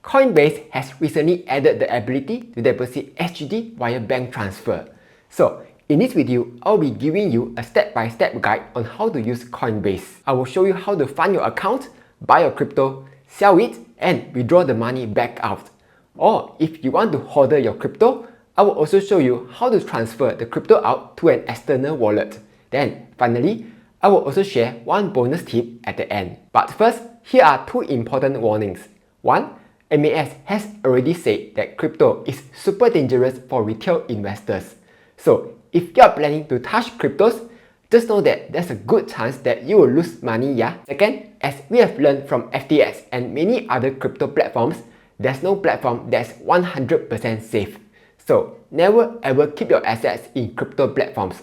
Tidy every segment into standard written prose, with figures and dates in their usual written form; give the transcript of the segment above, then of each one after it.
Coinbase has recently added the ability to deposit SGD via bank transfer. So, in this video, I'll be giving you a step-by-step guide on how to use Coinbase. I will show you how to fund your account, buy your crypto, sell it, and withdraw the money back out. Or if you want to hoard your crypto, I will also show you how to transfer the crypto out to an external wallet. Then, finally, I will also share one bonus tip at the end. But first, here are two important warnings. 1. MAS has already said that crypto is super dangerous for retail investors. So, if you are planning to touch cryptos, just know that there's a good chance that you will lose money, yeah? Second, as we have learned from FTX and many other crypto platforms, there's no platform that's 100% safe. So, never ever keep your assets in crypto platforms.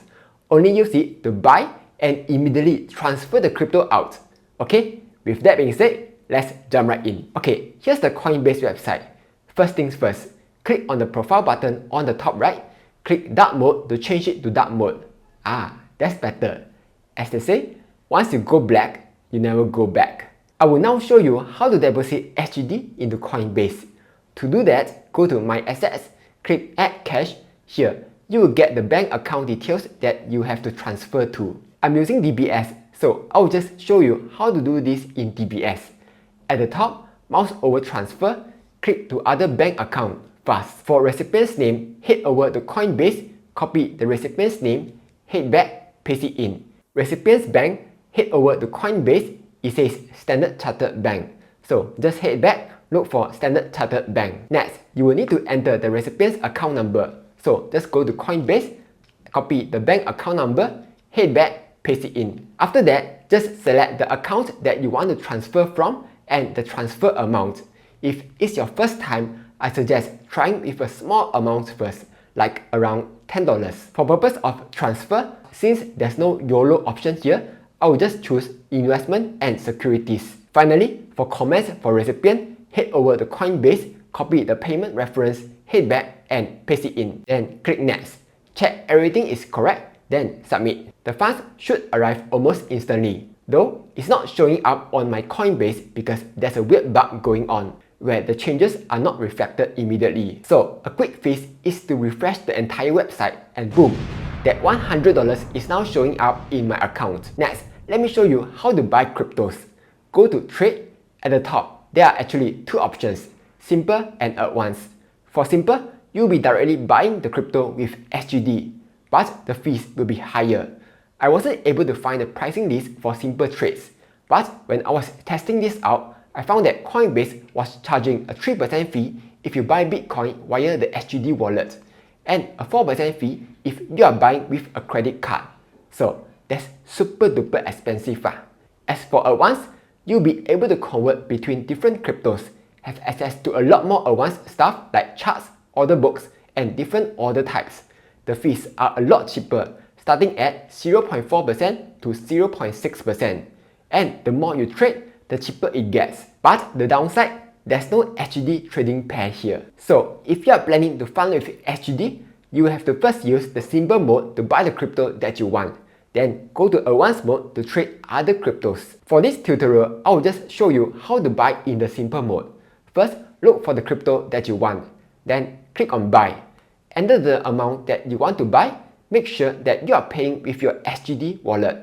Only use it to buy and immediately transfer the crypto out. Okay? With that being said, let's jump right in. Okay, here's the Coinbase website. First things first, click on the profile button on the top right, click dark mode to change it to dark mode. That's better. As they say, once you go black, you never go back. I will now show you how to deposit SGD into Coinbase. To do that, go to My Assets, click Add Cash. Here, you will get the bank account details that you have to transfer to. I'm using DBS, so I'll just show you how to do this in DBS. At the top, mouse over transfer, click to other bank account fast. For recipient's name, head over to Coinbase, copy the recipient's name, head back, paste it in. Recipient's bank, head over to Coinbase, it says Standard Chartered Bank. So just head back, look for Standard Chartered Bank. Next, you will need to enter the recipient's account number. So just go to Coinbase, copy the bank account number, head back, paste it in. After that, just select the account that you want to transfer from and the transfer amount. If it's your first time, I suggest trying with a small amount first, like around $10. For purpose of transfer, since there's no YOLO option here, I will just choose investment and securities. Finally, for comments for recipient, head over to Coinbase, copy the payment reference, head back and paste it in. Then click next. Check everything is correct, then submit. The funds should arrive almost instantly. Though, it's not showing up on my Coinbase because there's a weird bug going on where the changes are not reflected immediately. So, a quick fix is to refresh the entire website and boom, that $100 is now showing up in my account. Next, let me show you how to buy cryptos. Go to Trade. At the top, there are actually two options, Simple and Advanced. For Simple, you'll be directly buying the crypto with SGD, but the fees will be higher. I wasn't able to find the pricing list for simple trades, but when I was testing this out, I found that Coinbase was charging a 3% fee if you buy Bitcoin via the SGD wallet, and a 4% fee if you are buying with a credit card. So that's super duper expensive. As for Advanced, you'll be able to convert between different cryptos, have access to a lot more advanced stuff like charts, order books, and different order types. The fees are a lot cheaper, starting at 0.4% to 0.6%. And the more you trade, the cheaper it gets. But the downside, there's no SGD trading pair here. So if you are planning to fund with SGD, you will have to first use the simple mode to buy the crypto that you want. Then go to advanced mode to trade other cryptos. For this tutorial, I will just show you how to buy in the simple mode. First, look for the crypto that you want. Then click on buy. Enter the amount that you want to buy. Make sure that you are paying with your SGD wallet.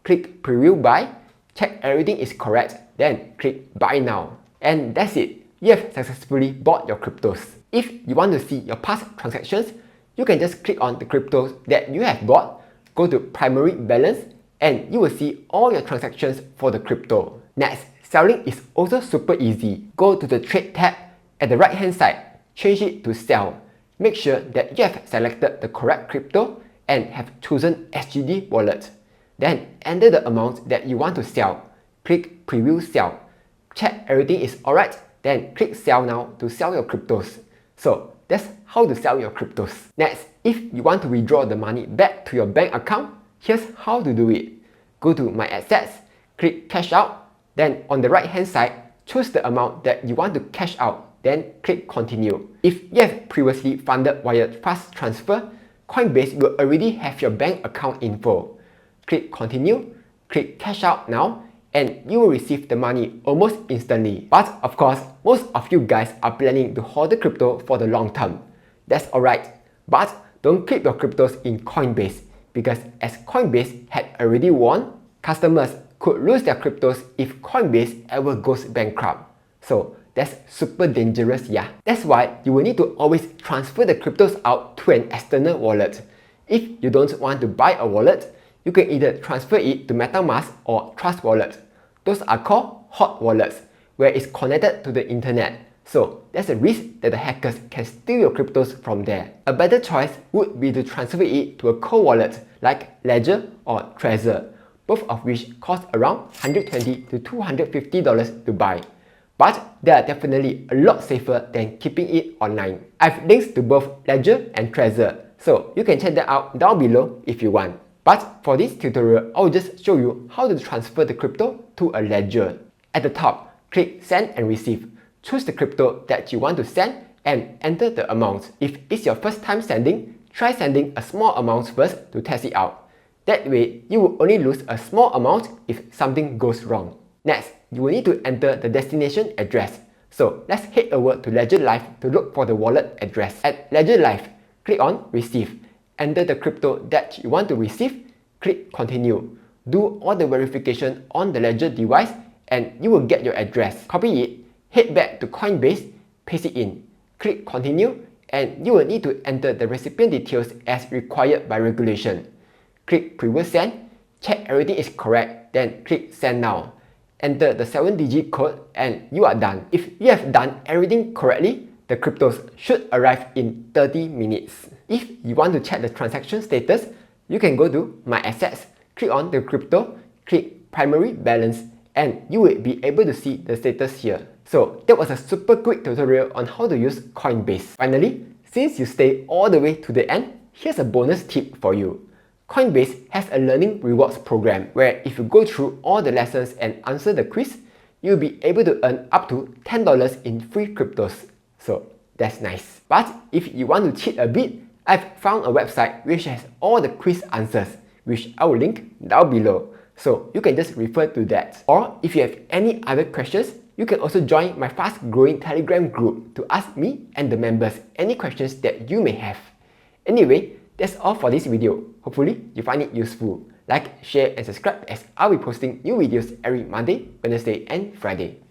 Click preview buy, check everything is correct, then click buy now. And that's it. You have successfully bought your cryptos. If you want to see your past transactions, you can just click on the cryptos that you have bought, go to primary balance, and you will see all your transactions for the crypto. Next, selling is also super easy. Go to the trade tab at the right hand side, change it to sell. Make sure that you have selected the correct crypto and have chosen SGD wallet. Then enter the amount that you want to sell. Click preview sell. Check everything is alright, then click sell now to sell your cryptos. So that's how to sell your cryptos. Next, if you want to withdraw the money back to your bank account, here's how to do it. Go to My Assets, click cash out, then on the right hand side, choose the amount that you want to cash out, then click continue. If you have previously funded via fast transfer, Coinbase will already have your bank account info. Click continue, click cash out now, and you will receive the money almost instantly. But of course, most of you guys are planning to hold the crypto for the long term. That's alright, but don't keep your cryptos in Coinbase, because as Coinbase had already warned, customers could lose their cryptos if Coinbase ever goes bankrupt. So that's super dangerous, yeah. That's why you will need to always transfer the cryptos out to an external wallet. If you don't want to buy a wallet, you can either transfer it to MetaMask or Trust Wallet. Those are called hot wallets, where it's connected to the internet. So there's a risk that the hackers can steal your cryptos from there. A better choice would be to transfer it to a cold wallet like Ledger or Trezor, both of which cost around $120 to $250 to buy. But they are definitely a lot safer than keeping it online. I have links to both Ledger and Trezor, so you can check that out down below if you want. But for this tutorial, I will just show you how to transfer the crypto to a ledger. At the top, click Send and Receive. Choose the crypto that you want to send and enter the amount. If it's your first time sending, try sending a small amount first to test it out. That way, you will only lose a small amount if something goes wrong. Next, you will need to enter the destination address. So let's head over to Ledger Live to look for the wallet address. At Ledger Live, click on Receive. Enter the crypto that you want to receive, click Continue. Do all the verification on the Ledger device and you will get your address. Copy it, head back to Coinbase, paste it in, click Continue, and you will need to enter the recipient details as required by regulation. Click Previous Send, check everything is correct, then click Send Now. Enter the 7-digit code and you are done. If you have done everything correctly, the cryptos should arrive in 30 minutes. If you want to check the transaction status, you can go to My Assets, click on the crypto, click Primary Balance, and you will be able to see the status here. So that was a super quick tutorial on how to use Coinbase. Finally, since you stay all the way to the end, here's a bonus tip for you. Coinbase has a learning rewards program where if you go through all the lessons and answer the quiz, you'll be able to earn up to $10 in free cryptos. So that's nice. But if you want to cheat a bit, I've found a website which has all the quiz answers, which I will link down below. So you can just refer to that. Or if you have any other questions, you can also join my fast growing Telegram group to ask me and the members any questions that you may have. Anyway, that's all for this video. Hopefully you find it useful. Like, share and subscribe as I'll be posting new videos every Monday, Wednesday and Friday.